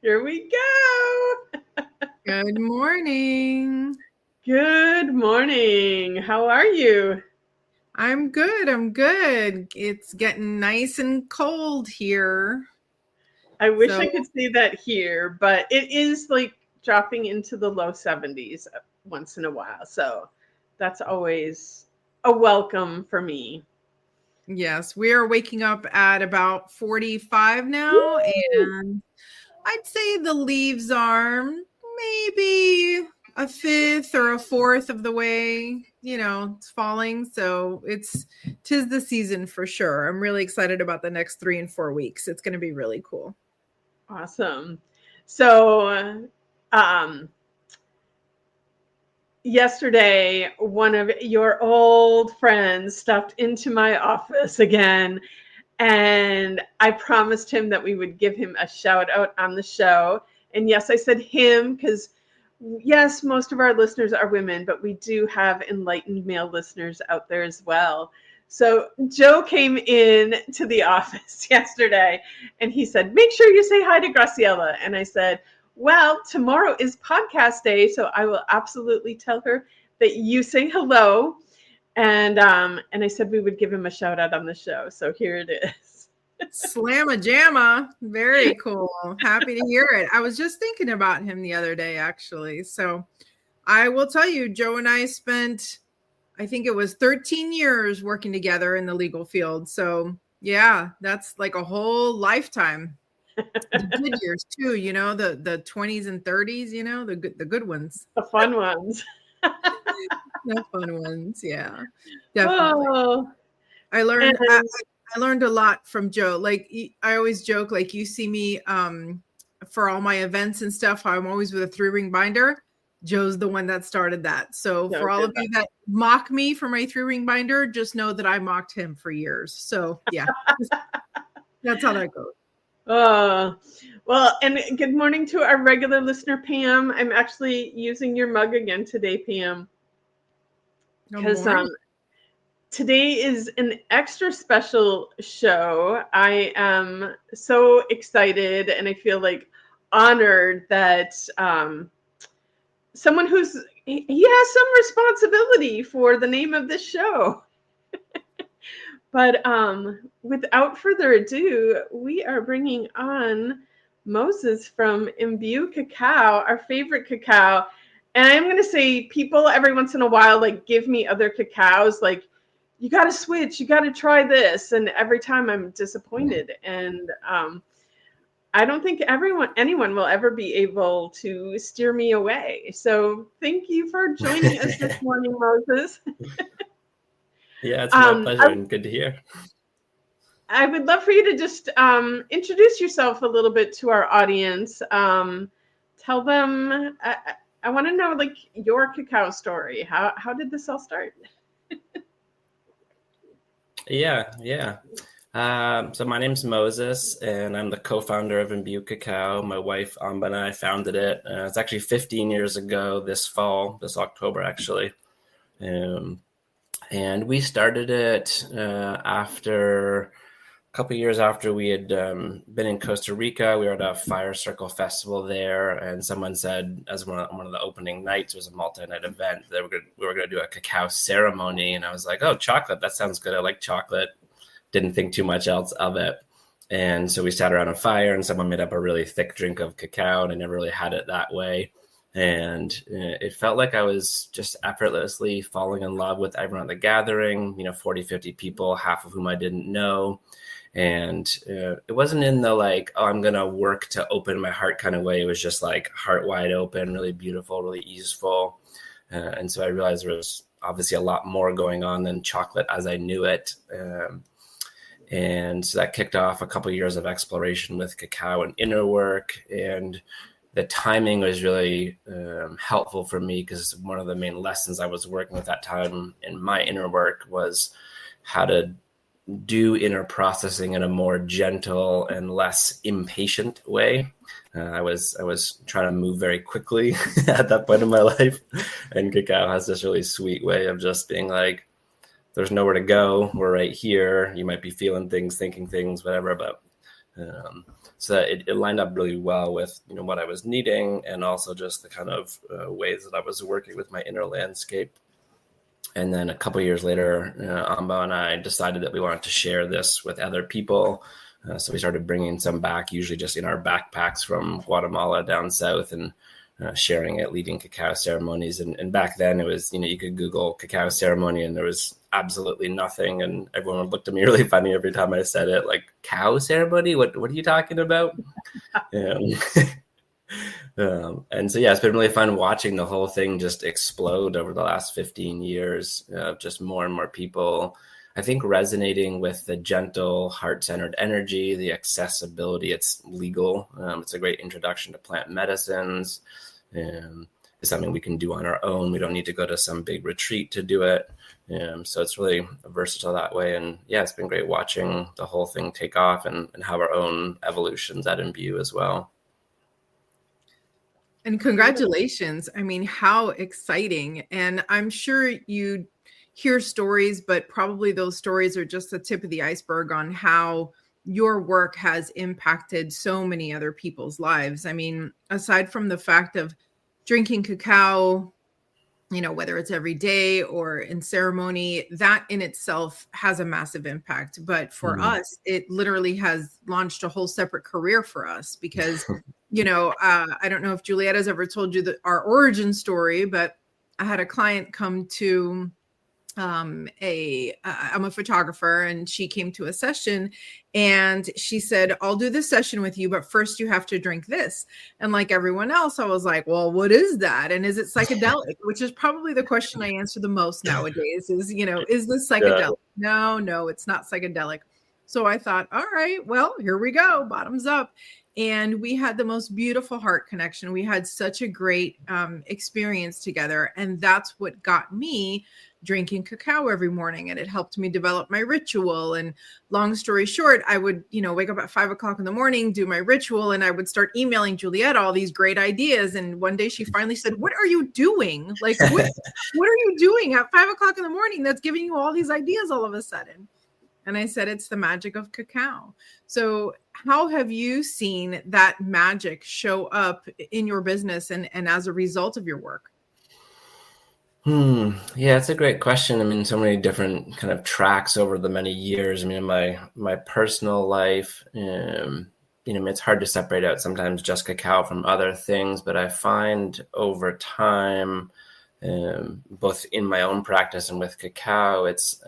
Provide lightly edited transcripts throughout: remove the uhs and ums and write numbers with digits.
Here we go. Good morning. Good morning. How are you? I'm good. I'm good. It's getting nice and cold here. I wish I So, could say that here, but it is like dropping into the low 70s once in a while. So that's always a welcome for me. yes, we are waking up at about 45 now, Woo! and I'd say the leaves are maybe a fifth or a fourth of the way, it's falling. So tis the season for sure. I'm really excited about the next 3 and 4 weeks. It's going to be really cool. Awesome. So, um, yesterday, one of your old friends stopped into my office again, and I promised him that we would give him a shout out on the show. And yes, I said him because, yes, most of our listeners are women, but we do have enlightened male listeners out there as well. So Joe came in to the office yesterday and he said, make sure you say hi to Graciela. And I said, well, tomorrow is podcast day, so I will absolutely tell her that you say hello. And I said we would give him a shout out on the show. So here it is. Slamma jamma. Very cool. Happy to hear it. I was just thinking about him the other day, actually. So I will tell you, Joe and I spent, I think it was 13 years working together in the legal field. So yeah, that's like a whole lifetime. The good years too, the 20s and 30s, the good ones. The fun ones. The fun ones. Yeah. Definitely. Oh, I learned I, and I learned a lot from Joe. Like I always joke, like you see me for all my events and stuff, I'm always with a 3-ring binder. Joe's the one that started that. So no, for all did of you that mock me for my 3-ring binder, just know that I mocked him for years. So yeah, that's how that goes. Oh, well, and good morning to our regular listener, Pam. I'm actually using your mug again today, Pam, Good because morning. today is an extra special show. I am so excited and I feel like honored that someone he has some responsibility for the name of this show. But without further ado, we are bringing on Moses from Imbue Cacao, our favorite cacao. And I'm going to say, people every once in a while, like, give me other cacaos, like, you got to switch, you got to try this. And every time I'm disappointed. And I don't think anyone will ever be able to steer me away. So thank you for joining us this morning, Moses. Yeah, it's my Um, pleasure and good to hear. I would love for you to just introduce yourself a little bit to our audience. Tell them, I want to know, like, your cacao story. How did this all start? Yeah. So my name's Moses, and I'm the co-founder of Embue Cacao. My wife, Amba, and I founded it. It's actually 15 years ago this October, actually. And we started it after a couple of years after we had been in Costa Rica. We were at a fire circle festival there, and someone said, as one of the opening nights, it was a multi-night event, that we were going to do a cacao ceremony. And I was like, oh, chocolate, that sounds good. I like chocolate. Didn't think too much else of it. And so we sat around a fire, and someone made up a really thick drink of cacao, and I never really had it that way. And it felt like I was just effortlessly falling in love with everyone at the gathering, 40, 50 people, half of whom I didn't know. And it wasn't in the like, oh, I'm going to work to open my heart kind of way. It was just like heart wide open, really beautiful, really easeful. And so I realized there was obviously a lot more going on than chocolate as I knew it. And so that kicked off a couple of years of exploration with cacao and inner work. And the timing was really helpful for me, because one of the main lessons I was working with that time in my inner work was how to do inner processing in a more gentle and less impatient way. I was trying to move very quickly at that point in my life, and cacao has this really sweet way of just being like, there's nowhere to go. We're right here. You might be feeling things, thinking things, whatever, but So that it lined up really well with, what I was needing, and also just the kind of ways that I was working with my inner landscape. And then a couple of years later, Amba and I decided that we wanted to share this with other people. So we started bringing some back, usually just in our backpacks from Guatemala down south, and sharing it, leading cacao ceremonies. And back then it was, you could Google cacao ceremony and there was absolutely nothing. And everyone looked at me really funny every time I said it, like, cow ceremony? What are you talking about? And so, yeah, it's been really fun watching the whole thing just explode over the last 15 years of just more and more people, I think, resonating with the gentle, heart-centered energy, the accessibility. It's legal. It's a great introduction to plant medicines. It's something we can do on our own. We don't need to go to some big retreat to do it. So it's really versatile that way. And yeah, it's been great watching the whole thing take off and have our own evolutions at Embue as well. And congratulations. I mean, how exciting. And I'm sure you hear stories, but probably those stories are just the tip of the iceberg on how your work has impacted so many other people's lives. I mean, aside from the fact of drinking cacao, whether it's every day or in ceremony, that in itself has a massive impact. But for us, it literally has launched a whole separate career for us because, I don't know if Julietta's ever told you our origin story, but I had a client come to I'm a photographer, and she came to a session and she said, I'll do this session with you, but first you have to drink this. And like everyone else, I was like, well, what is that? And is it psychedelic? Which is probably the question I answer the most nowadays is, is this psychedelic? Yeah. No, it's not psychedelic. So I thought, all right, well, here we go, bottoms up. And we had the most beautiful heart connection. We had such a great experience together. And that's what got me drinking cacao every morning. And it helped me develop my ritual. And long story short, I would, wake up at 5 o'clock in the morning, do my ritual, and I would start emailing Julietta all these great ideas. And one day she finally said, what are you doing? Like, what are you doing at 5 o'clock in the morning that's giving you all these ideas all of a sudden? And I said, it's the magic of cacao. So how have you seen that magic show up in your business and as a result of your work? Yeah, it's a great question. I mean, so many different kind of tracks over the many years. I mean, in my personal life, it's hard to separate out sometimes just cacao from other things, but I find over time, both in my own practice and with cacao, it's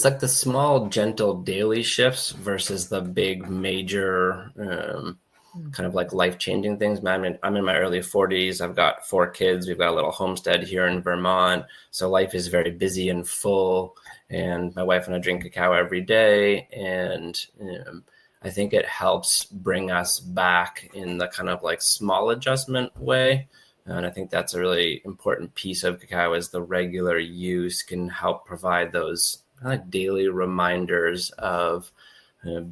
like the small, gentle daily shifts versus the big, major, kind of like life-changing things. I'm in my early 40s. I've got 4 kids. We've got a little homestead here in Vermont. So life is very busy and full. And my wife and I drink cacao every day. And I think it helps bring us back in the kind of like small adjustment way. And I think that's a really important piece of cacao is the regular use can help provide those like daily reminders of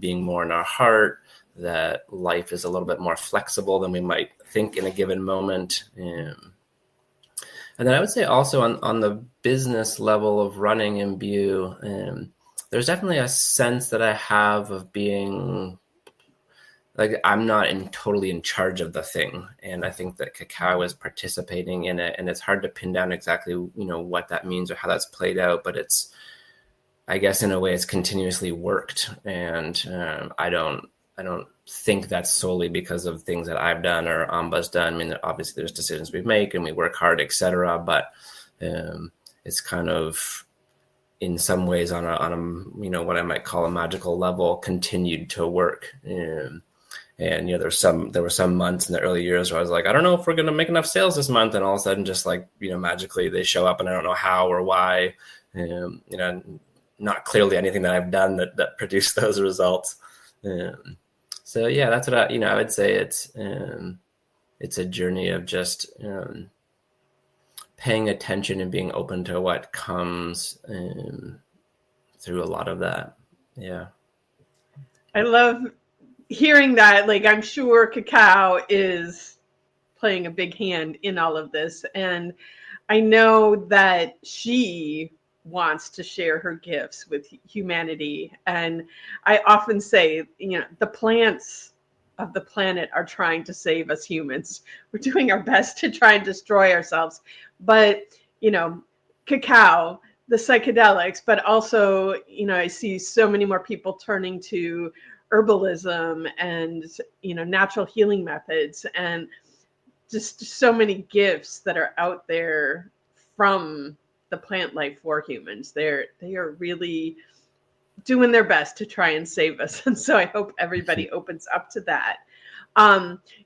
being more in our heart, that life is a little bit more flexible than we might think in a given moment. And then I would say also on the business level of running Embue, there's definitely a sense that I have of being like I'm not totally in charge of the thing. And I think that cacao is participating in it. And it's hard to pin down exactly, what that means or how that's played out. But it's, I guess in a way, it's continuously worked. And I don't think that's solely because of things that I've done or Amba's done. I mean, obviously there's decisions we make and we work hard, etc. But it's kind of in some ways on a what I might call a magical level continued to work. And there were some months in the early years where I was like, I don't know if we're going to make enough sales this month, and all of a sudden just like magically they show up and I don't know how or why. Not clearly anything that I've done that produced those results. So yeah, that's what I would say it's a journey of just paying attention and being open to what comes through a lot of that. Yeah. I love hearing that. Like, I'm sure cacao is playing a big hand in all of this. And I know that she wants to share her gifts with humanity. And I often say, the plants of the planet are trying to save us humans. We're doing our best to try and destroy ourselves. But, cacao, the psychedelics, but also, I see so many more people turning to herbalism and, natural healing methods, and just so many gifts that are out there from the plant life for humans. They are really doing their best to try and save us. And so I hope everybody opens up to that.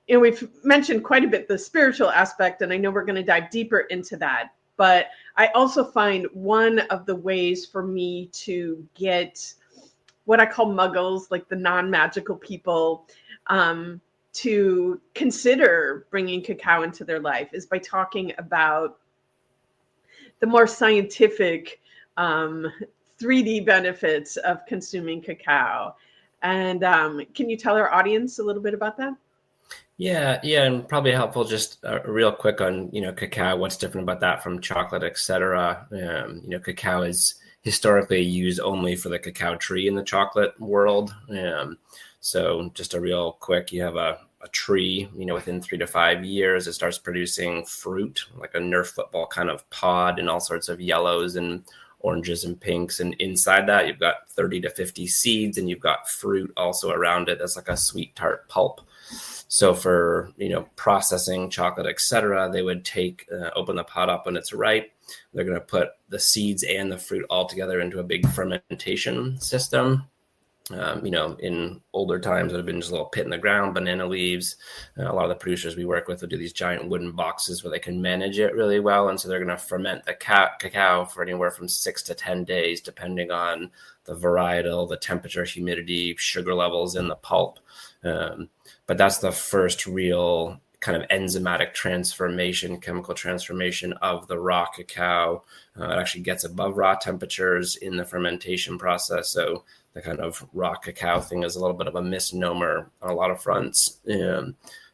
We've mentioned quite a bit the spiritual aspect, and I know we're going to dive deeper into that. But I also find one of the ways for me to get what I call muggles, like the non-magical people, to consider bringing cacao into their life is by talking about the more scientific 3D benefits of consuming cacao. And can you tell our audience a little bit about that? Yeah, and probably helpful just real quick on, cacao, what's different about that from chocolate, etc. Cacao is historically used only for the cacao tree in the chocolate world. So just a real quick, you have a tree, within 3 to 5 years, it starts producing fruit, like a Nerf football kind of pod, and all sorts of yellows and oranges and pinks. And inside that, you've got 30 to 50 seeds, and you've got fruit also around it. That's like a sweet tart pulp. So for, processing chocolate, etc., they would open the pod up when it's ripe. They're going to put the seeds and the fruit all together into a big fermentation system. In older times, it would have been just a little pit in the ground, banana leaves. A lot of the producers we work with would do these giant wooden boxes where they can manage it really well. And so they're going to ferment the cacao for anywhere from 6 to 10 days, depending on the varietal, the temperature, humidity, sugar levels in the pulp. But that's the first real kind of enzymatic transformation, chemical transformation of the raw cacao. It actually gets above raw temperatures in the fermentation process. So the kind of raw cacao thing is a little bit of a misnomer on a lot of fronts.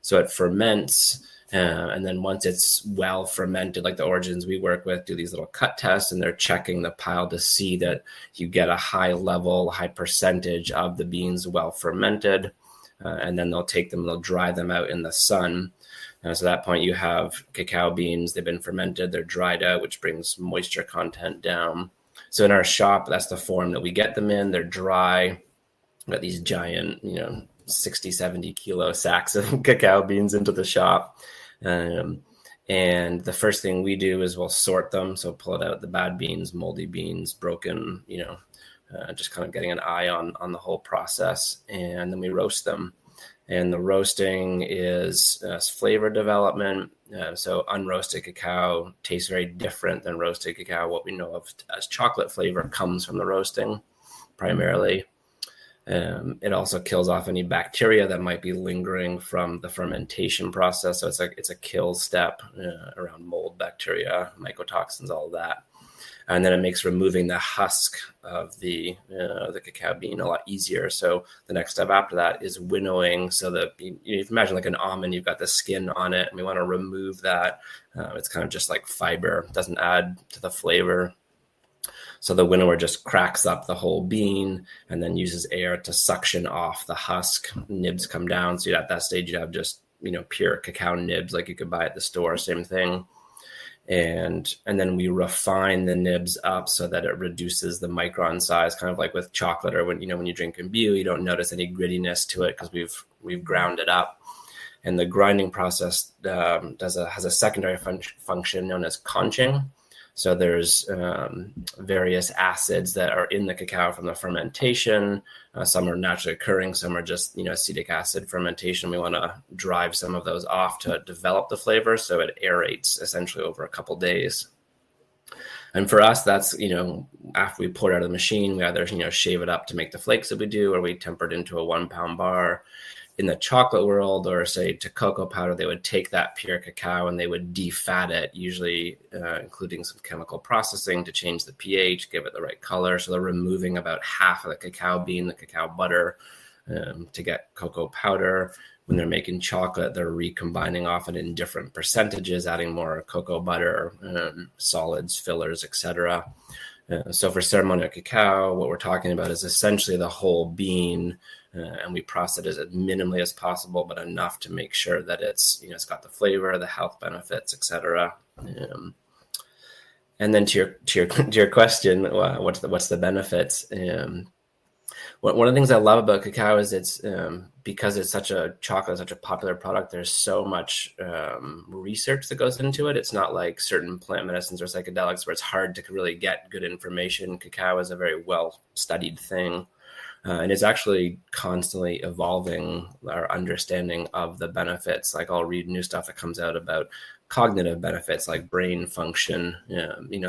So it ferments, and then once it's well fermented, like the origins we work with do these little cut tests, and they're checking the pile to see that you get a high percentage of the beans well fermented. And then they'll take them and they'll dry them out in the sun. So at that point, you have cacao beans. They've been fermented. They're dried out, which brings moisture content down. So in our shop, that's the form that we get them in. They're dry. We've got these giant, 60, 70 kilo sacks of cacao beans into the shop. And the first thing we do is we'll sort them. So pull it out, the bad beans, moldy beans, broken, just kind of getting an eye on the whole process. And then we roast them. And the roasting is flavor development. So unroasted cacao tastes very different than roasted cacao. What we know of as chocolate flavor comes from the roasting primarily. It also kills off any bacteria that might be lingering from the fermentation process. So it's a kill step around mold, bacteria, mycotoxins, all of that. And then it makes removing the husk of the cacao bean a lot easier. So the next step after that is winnowing. So that you imagine like an almond, you've got the skin on it, and we want to remove that. It's kind of just like fiber, doesn't add to the flavor. So the winnower just cracks up the whole bean and then uses air to suction off the husk. Nibs come down. So at that stage, you have just pure cacao nibs like you could buy at the store, same thing. And then we refine the nibs up so that it reduces the micron size, kind of like with chocolate, or when you drink Embue, you don't notice any grittiness to it because we've ground it up. And the grinding process has a secondary function known as conching. So there's various acids that are in the cacao from the fermentation. Some are naturally occurring, some are just acetic acid fermentation. We want to drive some of those off to develop the flavor, so it aerates essentially over a couple days. And for us, that's after we pour it out of the machine, we either shave it up to make the flakes that we do, or we temper it into a 1 pound bar. In the chocolate world, or say to cocoa powder, they would take that pure cacao and they would defat it, usually including some chemical processing to change the pH, give it the right color. So they're removing about half of the cacao bean, the cacao butter, to get cocoa powder. When they're making chocolate, they're recombining often in different percentages, adding more cocoa butter, solids, fillers, etc. So for ceremonial cacao, what we're talking about is essentially the whole bean, and we process it as minimally as possible, but enough to make sure that it's got the flavor, the health benefits, etc. And then to your question, what's the benefits? One of the things I love about cacao is it's because it's such a popular product. There's so much research that goes into it. It's not like certain plant medicines or psychedelics where it's hard to really get good information. Cacao is a very well studied thing. And it's actually constantly evolving our understanding of the benefits. Like I'll read new stuff that comes out about cognitive benefits like brain function.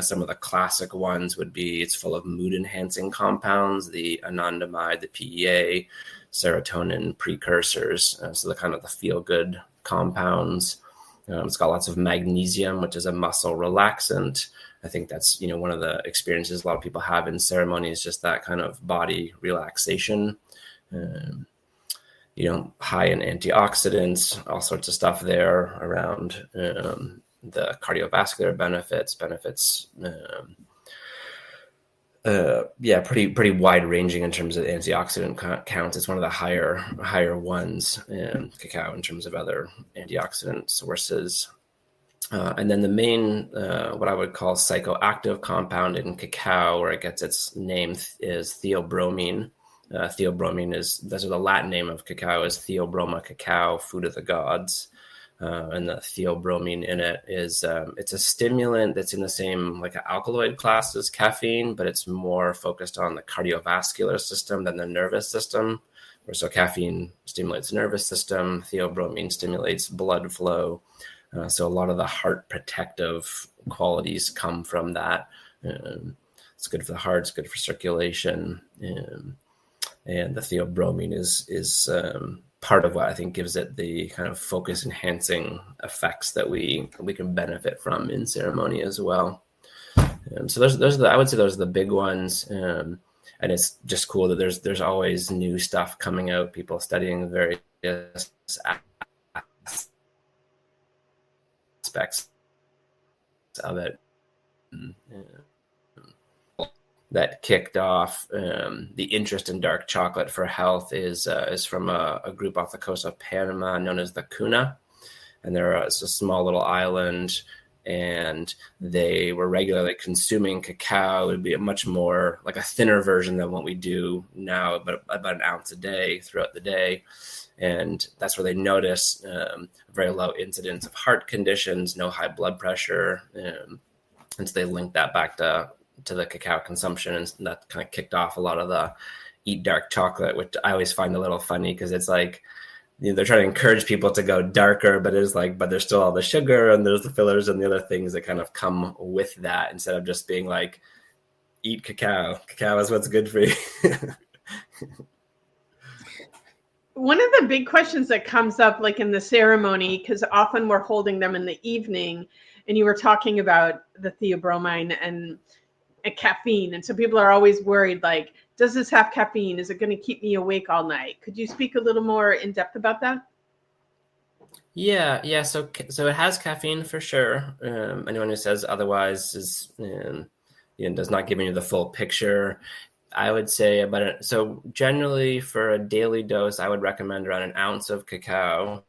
Some of the classic ones would be it's full of mood enhancing compounds, the anandamide, the PEA, serotonin precursors. So the kind of the feel good compounds. It's got lots of magnesium, which is a muscle relaxant. I think that's, one of the experiences a lot of people have in ceremony is just that kind of body relaxation. High in antioxidants, all sorts of stuff there around the cardiovascular benefits. Pretty wide ranging in terms of antioxidant counts. It's one of the higher ones in cacao in terms of other antioxidant sources. And then the main, what I would call psychoactive compound in cacao, where it gets its name, is theobromine. Theobromine that's the Latin name of cacao is Theobroma cacao, food of the gods. And the theobromine in it is, it's a stimulant that's in the same like an alkaloid class as caffeine, but it's more focused on the cardiovascular system than the nervous system. So caffeine stimulates the nervous system, theobromine stimulates blood flow. So a lot of the heart protective qualities come from that. It's good for the heart, it's good for circulation. And the theobromine is part of what I think gives it the kind of focus enhancing effects that we can benefit from in ceremony as well. So I would say those are the big ones. And it's just cool that there's always new stuff coming out, people studying various aspects of it. That kicked off the interest in dark chocolate for health is from a group off the coast of Panama known as the Cuna, and it's a small little island, and they were regularly consuming cacao. It would be a much more like a thinner version than what we do now, but about an ounce a day throughout the day. And that's where they notice very low incidence of heart conditions, no high blood pressure. And so they linked that back to the cacao consumption, and that kind of kicked off a lot of the eat dark chocolate, which I always find a little funny because it's like, they're trying to encourage people to go darker, but there's still all the sugar and there's the fillers and the other things that kind of come with that, instead of just being like, eat cacao. Cacao is what's good for you. One of the big questions that comes up like in the ceremony, because often we're holding them in the evening, and you were talking about the theobromine and caffeine. And so people are always worried, like, does this have caffeine? Is it going to keep me awake all night? Could you speak a little more in depth about that? Yeah. So it has caffeine for sure. Anyone who says otherwise is does not give you the full picture. I would say about it. So generally for a daily dose, I would recommend around an ounce of cacao.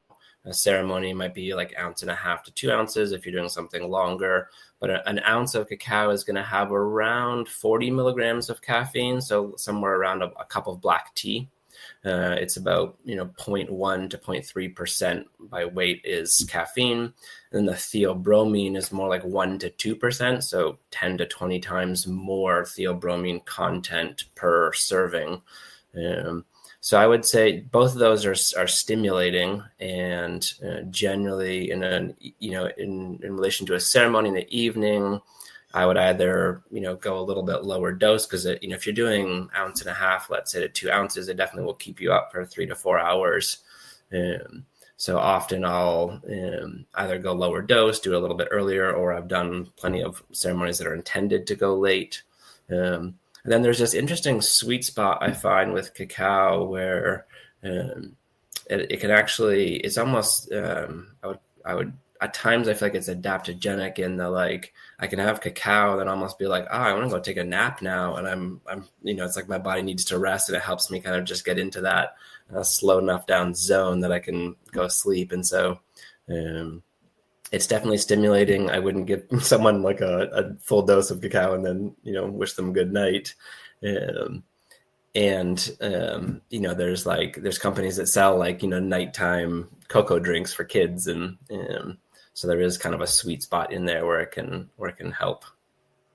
A ceremony might be like 1.5 ounces to 2 ounces if you're doing something longer. But an ounce of cacao is going to have around 40 milligrams of caffeine, so somewhere around a cup of black tea. It's about 0.1 to 0.3% by weight is caffeine. And the theobromine is more like 1 to 2%, so 10 to 20 times more theobromine content per serving. So I would say both of those are stimulating, and generally in relation to a ceremony in the evening, I would either go a little bit lower dose, because if you're doing 1.5 ounces, let's say to 2 ounces, it definitely will keep you up for 3 to 4 hours. So often I'll either go lower dose, do it a little bit earlier, or I've done plenty of ceremonies that are intended to go late. And then there's this interesting sweet spot I find with cacao where it can actually, it's almost, I would at times I feel like it's adaptogenic in the, like, I can have cacao and then almost be like, oh, I want to go take a nap now. And I'm, it's like my body needs to rest, and it helps me kind of just get into that slow enough down zone that I can go sleep. And so it's definitely stimulating. I wouldn't give someone like a full dose of cacao and then, wish them good night. There's companies that sell like, nighttime cocoa drinks for kids. And so there is kind of a sweet spot in there where it can help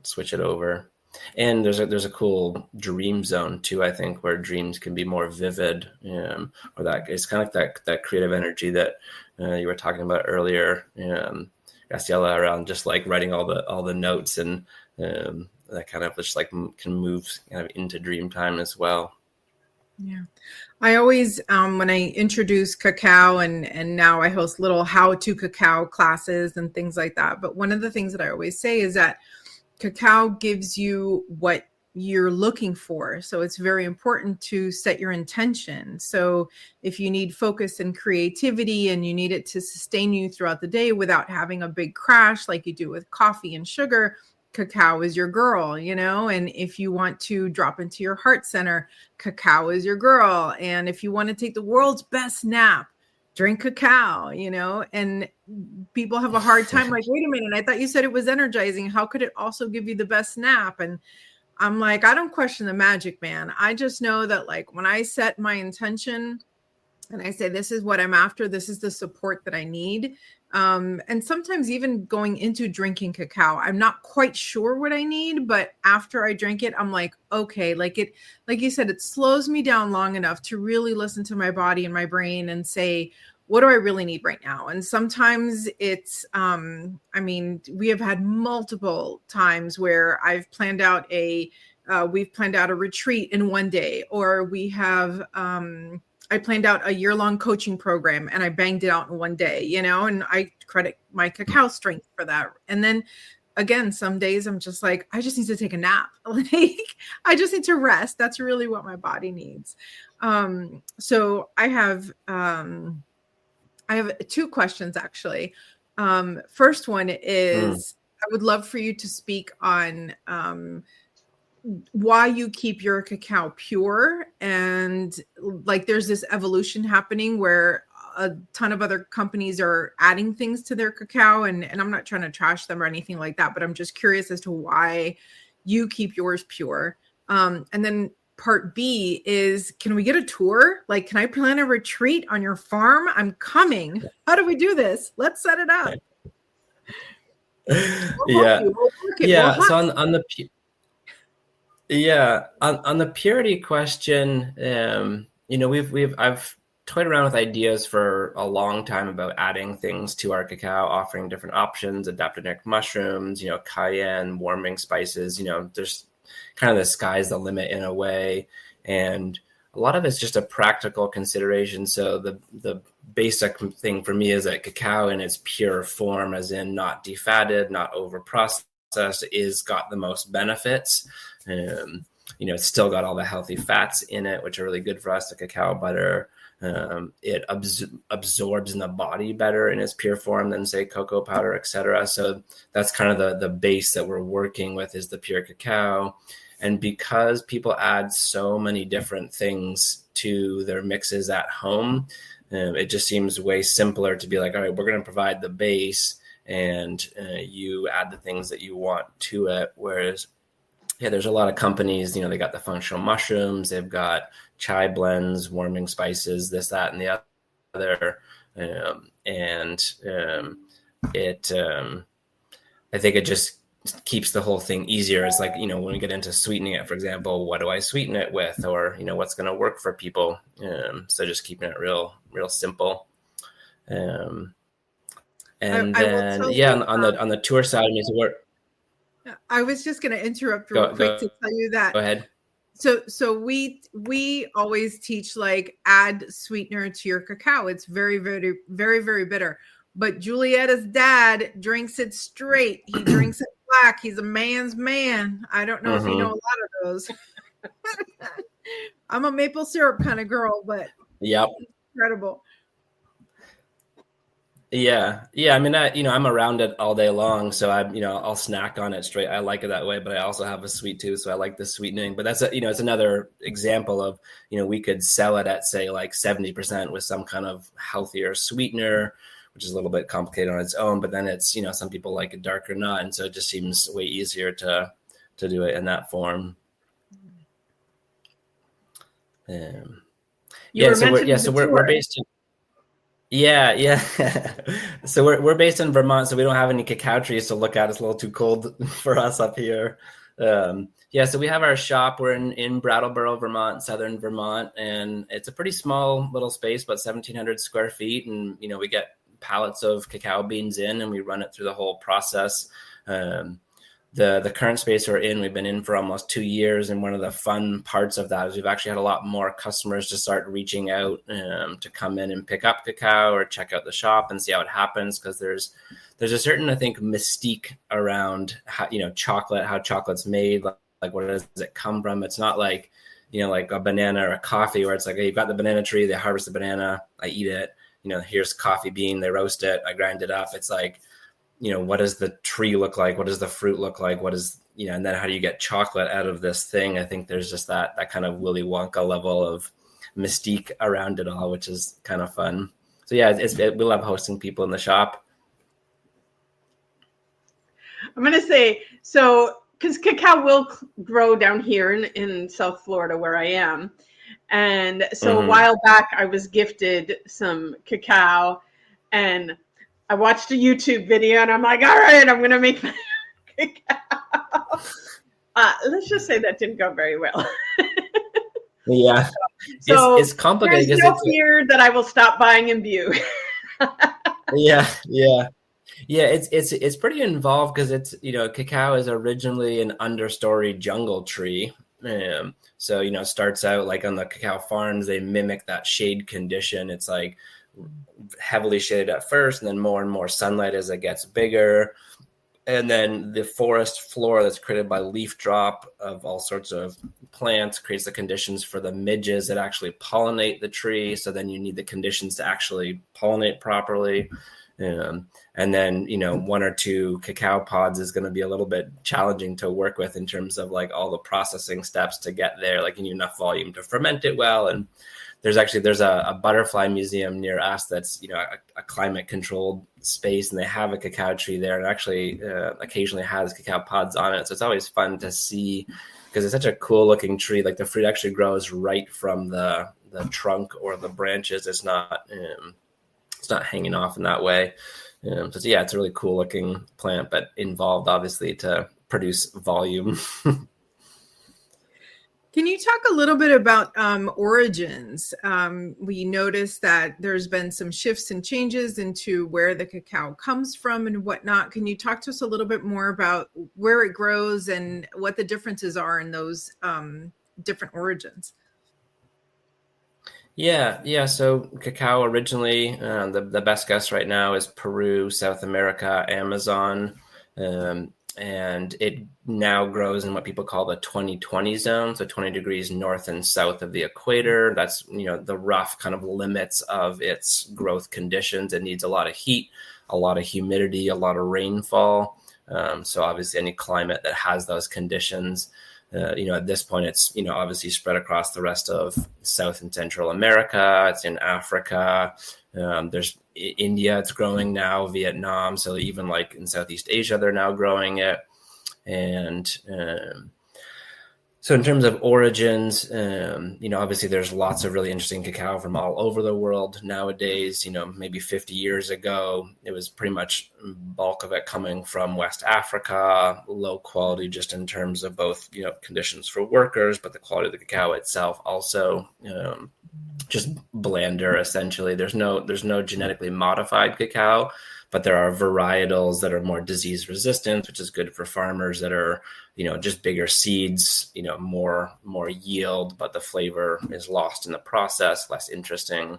switch it over. And there's a cool dream zone too, I think, where dreams can be more vivid, or that it's kind of like that creative energy that you were talking about earlier, Graciela, around just like writing all the notes, and that kind of just like can move kind of into dream time as well. Yeah. I always, when I introduce cacao, and now I host little how-to cacao classes and things like that. But one of the things that I always say is that cacao gives you what you're looking for. So it's very important to set your intention. So if you need focus and creativity and you need it to sustain you throughout the day without having a big crash like you do with coffee and sugar, cacao is your girl, and if you want to drop into your heart center, cacao is your girl. And if you want to take the world's best nap, drink cacao, and people have a hard time like, wait a minute, I thought you said it was energizing. How could it also give you the best nap? And I'm like, I don't question the magic, man. I just know that like when I set my intention and I say, this is what I'm after, this is the support that I need. And sometimes even going into drinking cacao, I'm not quite sure what I need, but after I drink it, I'm like, okay, like you said, it slows me down long enough to really listen to my body and my brain and say, what do I really need right now? And sometimes it's, we have had multiple times where we've planned out a retreat in one day, or we have, I planned out a year-long coaching program and I banged it out in one day, and I credit my cacao strength for that. And then again, some days I'm just like, I just need to take a nap. Like, I just need to rest. That's really what my body needs. So I have two questions actually. First one is, I would love for you to speak on, why you keep your cacao pure, and like there's this evolution happening where a ton of other companies are adding things to their cacao, and I'm not trying to trash them or anything like that, but I'm just curious as to why you keep yours pure. And then part B is, can we get a tour? Like, can I plan a retreat on your farm? I'm coming. How do we do this? Let's set it up. So on the purity question, I've toyed around with ideas for a long time about adding things to our cacao, offering different options, adaptogenic mushrooms, cayenne, warming spices. There's kind of the sky's the limit in a way, and a lot of it's just a practical consideration. So the basic thing for me is that cacao in its pure form, as in not defatted, not over processed, is got the most benefits. It's still got all the healthy fats in it, which are really good for us. The cacao butter, it absorbs in the body better in its pure form than, say, cocoa powder, etc. So that's kind of the base that we're working with, is the pure cacao. And because people add so many different things to their mixes at home, it just seems way simpler to be like, all right, we're going to provide the base, and you add the things that you want to it. Whereas, there's a lot of companies, they got the functional mushrooms, they've got chai blends, warming spices, this, that, and the other. I think it just keeps the whole thing easier. It's like, when we get into sweetening it, for example, what do I sweeten it with? Or, what's going to work for people? So just keeping it real simple. On the tour side, I was just going to interrupt real quick to tell you that. Go ahead. So we always teach, like, add sweetener to your cacao. It's very, very, very, very bitter. But Julietta's dad drinks it straight. He drinks it black. He's a man's man. I don't know if you know a lot of those. I'm a maple syrup kind of girl, but yep, incredible. Yeah. I mean, I'm around it all day long, so I'll snack on it straight. I like it that way, but I also have a sweet tooth, so I like the sweetening. But that's it's another example of, we could sell it at, say, like 70% with some kind of healthier sweetener, which is a little bit complicated on its own. But then it's, some people like a darker nut, and so it just seems way easier to do it in that form. We're based in. Yeah. So we're based in Vermont, so we don't have any cacao trees to look at. It's a little too cold for us up here. So we have our shop. We're in Brattleboro, Vermont, southern Vermont, and it's a pretty small little space, about 1,700 square feet. And we get pallets of cacao beans in, and we run it through the whole process. The current space we're in, we've been in for almost 2 years. And one of the fun parts of that is we've actually had a lot more customers to start reaching out to come in and pick up cacao or check out the shop and see how it happens. Because there's a certain, I think, mystique around how, chocolate, how chocolate's made, like where does it come from? It's not like, like a banana or a coffee where it's like, hey, you've got the banana tree, they harvest the banana, I eat it. Here's coffee bean, they roast it, I grind it up. It's like, what does the tree look like? What does the fruit look like? What is, and then how do you get chocolate out of this thing? I think there's just that kind of Willy Wonka level of mystique around it all, which is kind of fun. So yeah, we love hosting people in the shop. I'm going to say, so, because cacao will grow down here in South Florida where I am. And so a while back, I was gifted some cacao, and I watched a YouTube video, and I'm like, all right, I'm going to make my cacao. Let's just say that didn't go very well. Yeah. So it's complicated. There's no fear that I will stop buying Embue. Yeah. It's pretty involved because it's, cacao is originally an understory jungle tree. So, starts out like on the cacao farms, they mimic that shade condition. It's like heavily shaded at first, and then more and more sunlight as it gets bigger. And then the forest floor that's created by leaf drop of all sorts of plants creates the conditions for the midges that actually pollinate the tree. So then you need the conditions to actually pollinate properly. And then, 1 or 2 cacao pods is going to be a little bit challenging to work with in terms of like all the processing steps to get there. Like you need enough volume to ferment it well. And there's a butterfly museum near us that's, a climate controlled space, and they have a cacao tree there, and actually occasionally has cacao pods on it. So it's always fun to see because it's such a cool looking tree. Like the fruit actually grows right from the trunk or the branches. It's not hanging off in that way. So yeah, it's a really cool looking plant, but involved obviously to produce volume. Can you talk a little bit about origins? We noticed that there's been some shifts and changes into where the cacao comes from and whatnot. Can you talk to us a little bit more about where it grows and what the differences are in those different origins? Yeah. So cacao originally, the best guess right now is Peru, South America, Amazon. And it now grows in what people call the 2020 zone, so 20 degrees north and south of the equator. That's, the rough kind of limits of its growth conditions. It needs a lot of heat, a lot of humidity, a lot of rainfall. So obviously any climate that has those conditions, at this point, it's, obviously spread across the rest of South and Central America. It's in Africa. There's India, it's growing now, Vietnam. So even like in Southeast Asia, they're now growing it. And so in terms of origins, obviously there's lots of really interesting cacao from all over the world nowadays. Maybe 50 years ago, it was pretty much bulk of it coming from West Africa, low quality just in terms of both, conditions for workers, but the quality of the cacao itself also just blander essentially. There's no genetically modified cacao, but there are varietals that are more disease resistant, which is good for farmers that are, just bigger seeds, more yield, but the flavor is lost in the process, less interesting. And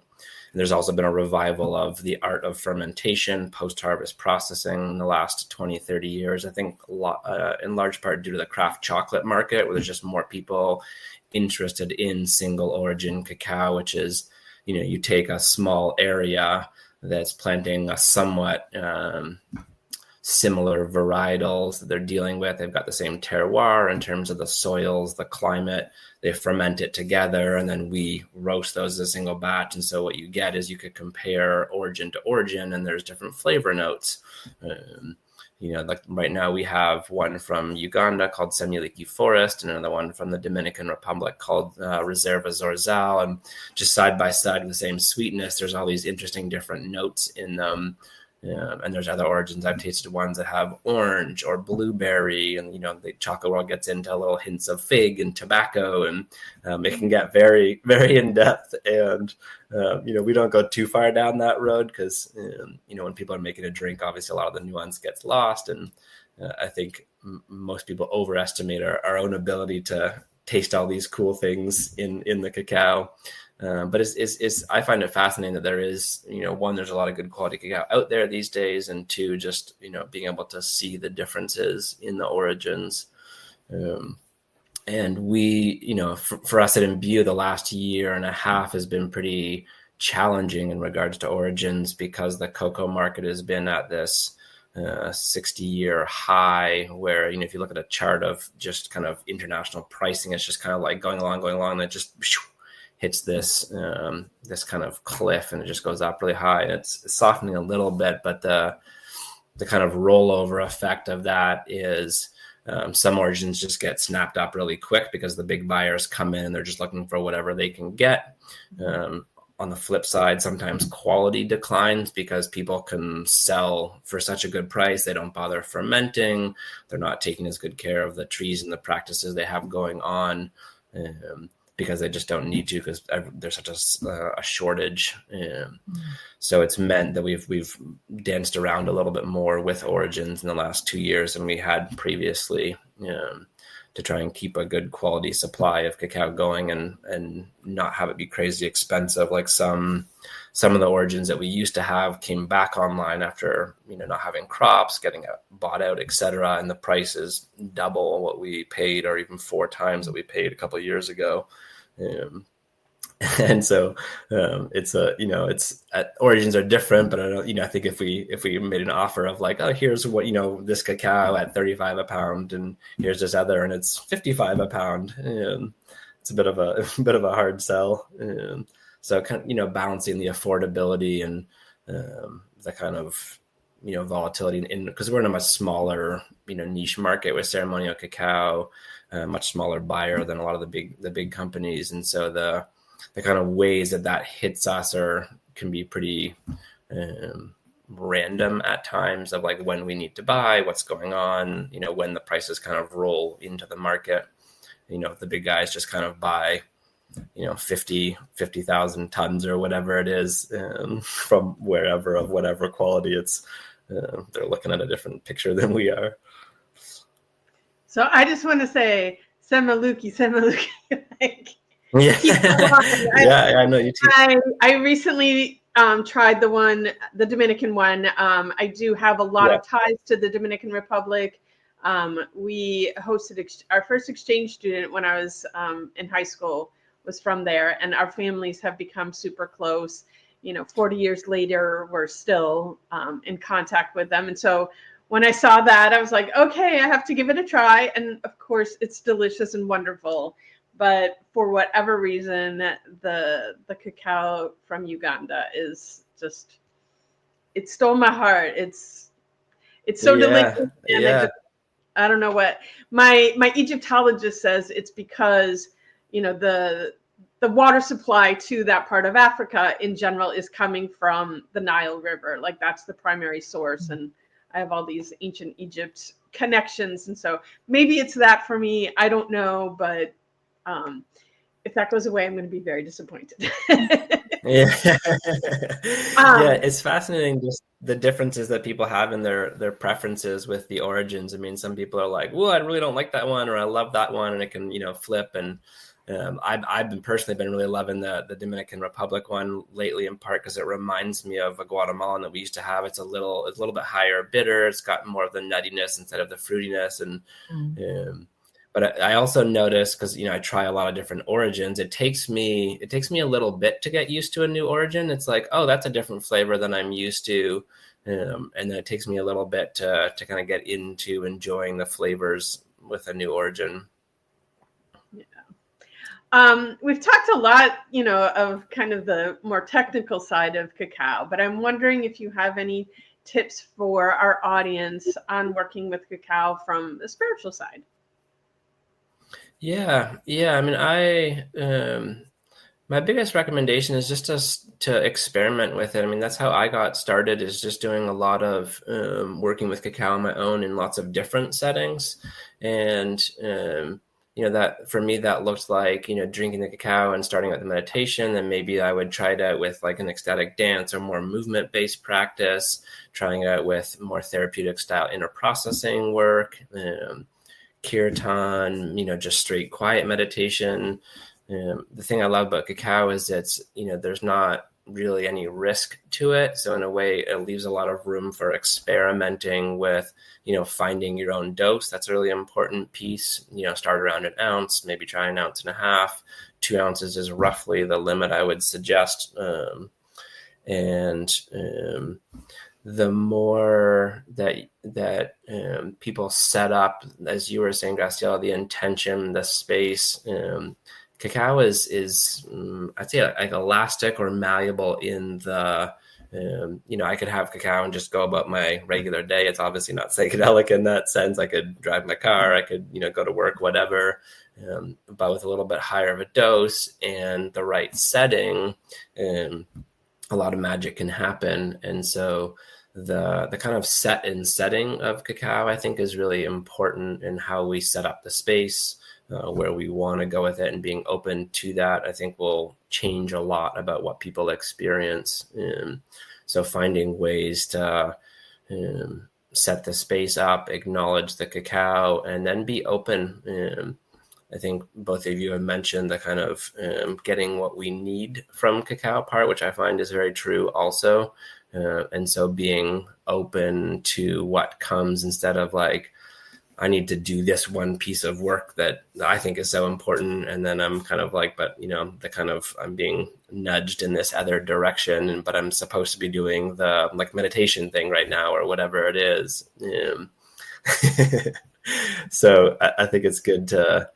there's also been a revival of the art of fermentation, post-harvest processing in the last 20, 30 years. I think in large part due to the craft chocolate market, where there's just more people interested in single origin cacao, which is, you take a small area that's planting a somewhat similar varietals that they're dealing with. They've got the same terroir in terms of the soils, the climate. They ferment it together, and then we roast those as a single batch. And so what you get is you could compare origin to origin, and there's different flavor notes. Like right now we have one from Uganda called Semiliki Forest, and another one from the Dominican Republic called Reserva Zorzal. And just side by side with the same sweetness, there's all these interesting different notes in them. And there's other origins. I've tasted ones that have orange or blueberry, and the chocolate world gets into little hints of fig and tobacco, and it can get very, very in depth. And we don't go too far down that road because when people are making a drink, obviously a lot of the nuance gets lost, and I think most people overestimate our own ability to taste all these cool things in the cacao. But I find it fascinating that there is, one, there's a lot of good quality cacao out there these days, and two, just, being able to see the differences in the origins. And we, for us at Embue, the last year and a half has been pretty challenging in regards to origins, because the cocoa market has been at this 60-year high, where, if you look at a chart of just kind of international pricing, it's just kind of like going along, and it just hits this kind of cliff, and it just goes up really high. And it's softening a little bit, but the kind of rollover effect of that is some origins just get snapped up really quick because the big buyers come in and they're just looking for whatever they can get. On the flip side, sometimes quality declines because people can sell for such a good price. They don't bother fermenting. They're not taking as good care of the trees and the practices they have going on. Because they just don't need to, because there's such a shortage. So it's meant that we've danced around a little bit more with origins in the last 2 years than we had previously, to try and keep a good quality supply of cacao going and not have it be crazy expensive. Like some of the origins that we used to have came back online after not having crops, getting bought out, etc. And the price is double what we paid, or even 4 times what we paid a couple of years ago. And so it's origins are different, but I think if we made an offer of like, oh, here's what, this cacao at 35 a pound, and here's this other, and it's 55 a pound, it's a bit of a hard sell. So kind of, balancing the affordability and the kind of, volatility in, because we're in a much smaller, niche market with ceremonial cacao, much smaller buyer than a lot of the big companies. And so the kind of ways that hits us can be pretty random at times, of like when we need to buy, what's going on, when the prices kind of roll into the market. The big guys just kind of buy 50,000 tons or whatever it is, from wherever, of whatever quality it's, they're looking at a different picture than we are. So I just want to say, Semaluki. Like, I know you too. I recently tried the Dominican one. I do have a lot of ties to the Dominican Republic. We hosted our first exchange student when I was in high school was from there, and our families have become super close. 40 years later, we're still in contact with them. And so when I saw that, I was like, okay, I have to give it a try. And of course, it's delicious and wonderful. But for whatever reason, the cacao from Uganda is just, it stole my heart. It's so delicious. And I don't know what my Egyptologist says. It's because, the water supply to that part of Africa in general is coming from the Nile River. Like, that's the primary source. And I have all these ancient Egypt connections. And so maybe it's that for me. I don't know. But if that goes away, I'm going to be very disappointed. It's fascinating, just the differences that people have in their preferences with the origins. I mean, some people are like, well, I really don't like that one, or I love that one, and it can, flip. And I've personally been really loving the Dominican Republic one lately, in part because it reminds me of a Guatemalan that we used to have. It's a little bit higher bitter. It's got more of the nuttiness instead of the fruitiness. And But I also notice, because I try a lot of different origins, it takes me a little bit to get used to a new origin. It's like, oh, that's a different flavor than I'm used to, and then it takes me a little bit to kind of get into enjoying the flavors with a new origin. We've talked a lot, of kind of the more technical side of cacao, but I'm wondering if you have any tips for our audience on working with cacao from the spiritual side. Yeah. I mean, my biggest recommendation is just to experiment with it. I mean, that's how I got started, is just doing a lot of working with cacao on my own in lots of different settings. And, that for me, that looked like, drinking the cacao and starting with the meditation. Then maybe I would try it out with like an ecstatic dance or more movement-based practice, trying it out with more therapeutic style inner processing work, kirtan, just straight quiet meditation. The thing I love about cacao is there's not really any risk to it. So in a way, it leaves a lot of room for experimenting with, finding your own dose. That's a really important piece. Start around an ounce, maybe try an ounce and a half. 2 ounces is roughly the limit I would suggest. The more that people set up, as you were saying, Graciela, the intention, the space, cacao is I'd say like elastic or malleable in the, I could have cacao and just go about my regular day. It's obviously not psychedelic in that sense. I could drive my car, I could, go to work, whatever. But with a little bit higher of a dose and the right setting, a lot of magic can happen. And so the kind of set and setting of cacao, I think, is really important in how we set up the space, where we want to go with it, and being open to that, I think, will change a lot about what people experience. So finding ways to set the space up, acknowledge the cacao, and then be open. I think both of you have mentioned the kind of getting what we need from cacao part, which I find is very true also. And so being open to what comes, instead of like, I need to do this one piece of work that I think is so important. And then I'm kind of like, but I'm being nudged in this other direction, but I'm supposed to be doing the like meditation thing right now, or whatever it is. So I think it's good to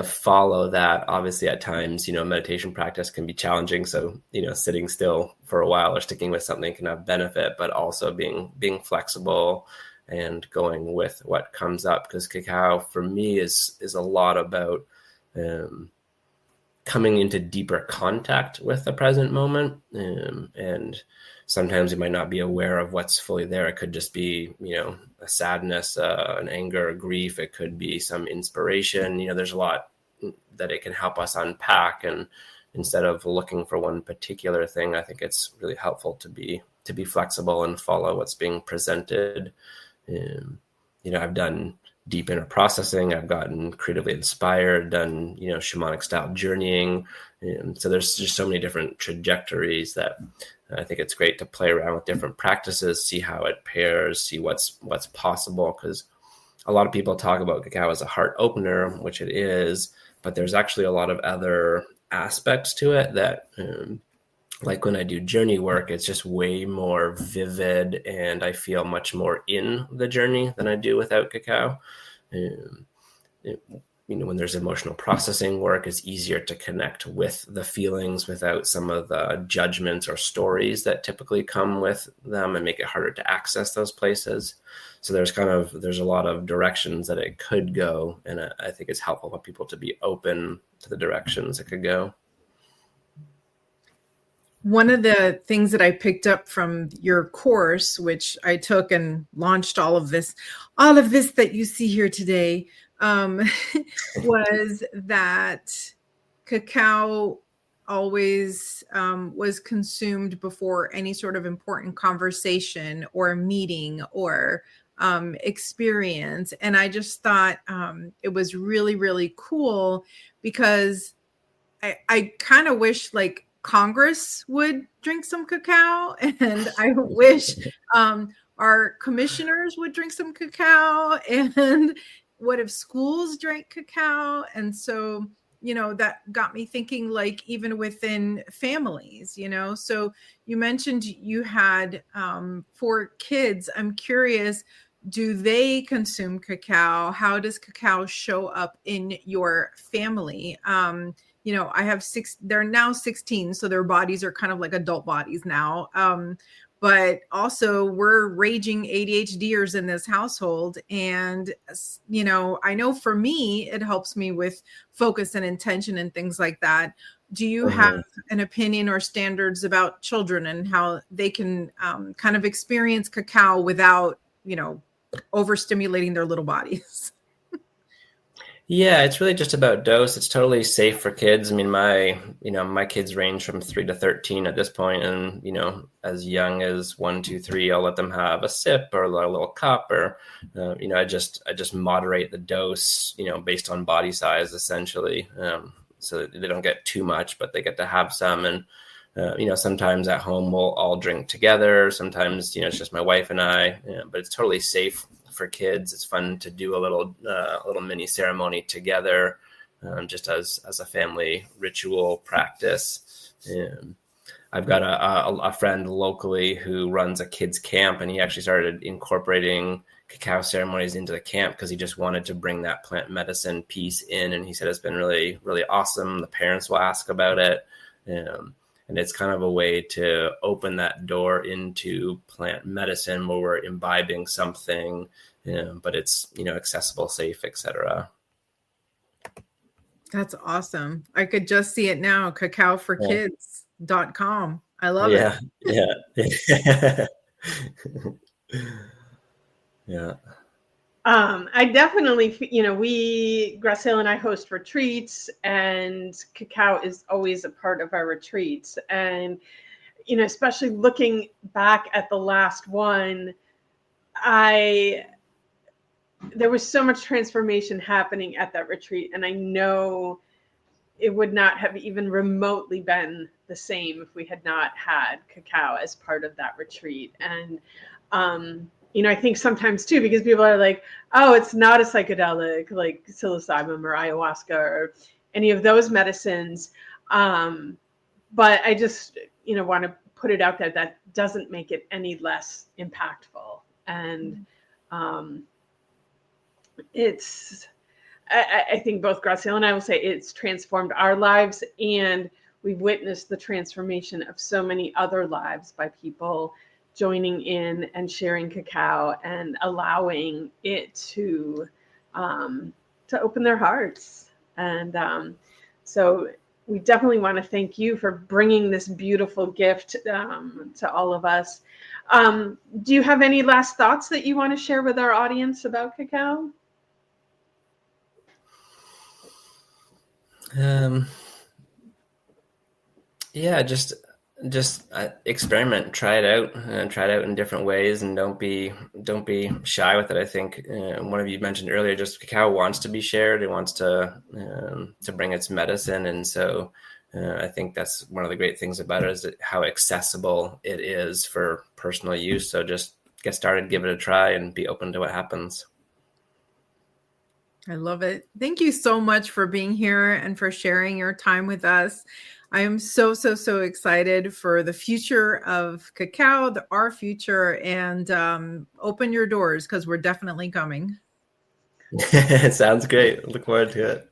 follow that. Obviously at times, meditation practice can be challenging. So, sitting still for a while or sticking with something can have benefit, but also being flexible and going with what comes up. Because cacao for me is a lot about coming into deeper contact with the present moment. And sometimes you might not be aware of what's fully there. It could just be, a sadness, an anger, a grief. It could be some inspiration. There's a lot that it can help us unpack. And instead of looking for one particular thing, I think it's really helpful to be flexible and follow what's being presented. I've done deep inner processing. I've gotten creatively inspired, done, shamanic style journeying. So there's just so many different trajectories that I think it's great to play around with different practices, see how it pairs, see what's possible. Because a lot of people talk about cacao as a heart opener, which it is, but there's actually a lot of other aspects to it that, like when I do journey work, it's just way more vivid, and I feel much more in the journey than I do without cacao. When there's emotional processing work, it's easier to connect with the feelings without some of the judgments or stories that typically come with them, and make it harder to access those places. So there's a lot of directions that it could go. And I think it's helpful for people to be open to the directions it could go. One of the things that I picked up from your course, which I took and launched all of this that you see here today, was that cacao always was consumed before any sort of important conversation or meeting or experience. And I just thought it was really, really cool, because I kind of wish like Congress would drink some cacao, and I wish our commissioners would drink some cacao, and what if schools drank cacao? And so, that got me thinking, like, even within families, so you mentioned you had 4 kids. I'm curious, do they consume cacao? How does cacao show up in your family? I have 6, they're now 16, so their bodies are kind of like adult bodies now. But also we're raging ADHDers in this household. And, I know for me, it helps me with focus and intention and things like that. Do you have an opinion or standards about children and how they can kind of experience cacao without, overstimulating their little bodies? Yeah, it's really just about dose. It's totally safe for kids. I mean, my kids range from 3 to 13 at this point, and as young as 1, 2, 3, I'll let them have a sip or a little cup, or I just moderate the dose, based on body size, essentially, so that they don't get too much, but they get to have some. And sometimes at home we'll all drink together. Sometimes it's just my wife and I, but it's totally safe for kids. It's fun to do a little mini ceremony together, just as a family ritual practice. I've got a friend locally who runs a kids camp, and he actually started incorporating cacao ceremonies into the camp because he just wanted to bring that plant medicine piece in. And he said it's been really, really awesome. The parents will ask about it. And it's kind of a way to open that door into plant medicine where we're imbibing something, but it's, accessible, safe, etc. That's awesome. I could just see it now, cacaoforkids.com. I love it. Yeah. Yeah. I definitely, Graciela and I host retreats, and cacao is always a part of our retreats. And, especially looking back at the last one, there was so much transformation happening at that retreat. And I know it would not have even remotely been the same if we had not had cacao as part of that retreat. And, I think sometimes too, because people are like, oh, it's not a psychedelic like psilocybin or ayahuasca or any of those medicines. But I just, want to put it out there that doesn't make it any less impactful. And I think both Graciela and I will say it's transformed our lives, and we've witnessed the transformation of so many other lives by people joining in and sharing cacao and allowing it to open their hearts. And so we definitely want to thank you for bringing this beautiful gift to all of us. Do you have any last thoughts that you want to share with our audience about cacao? Yeah, just experiment, try it out in different ways, and don't be shy with it. I think one of you mentioned earlier, just cacao wants to be shared. It wants to bring its medicine, and so I think that's one of the great things about it, is how accessible it is for personal use. So just get started, give it a try, and be open to what happens. I love it. Thank you so much for being here and for sharing your time with us. I am so excited for the future of cacao, our future, and open your doors because we're definitely coming. Sounds great. Look forward to it.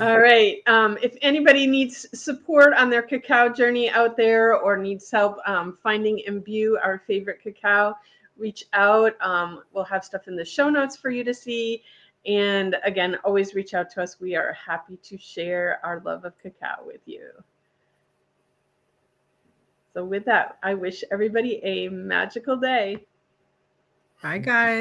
All right. If anybody needs support on their cacao journey out there, or needs help finding Embue, our favorite cacao, reach out. We'll have stuff in the show notes for you to see. And again, always reach out to us. We are happy to share our love of cacao with you. So with that, I wish everybody a magical day. Bye, guys.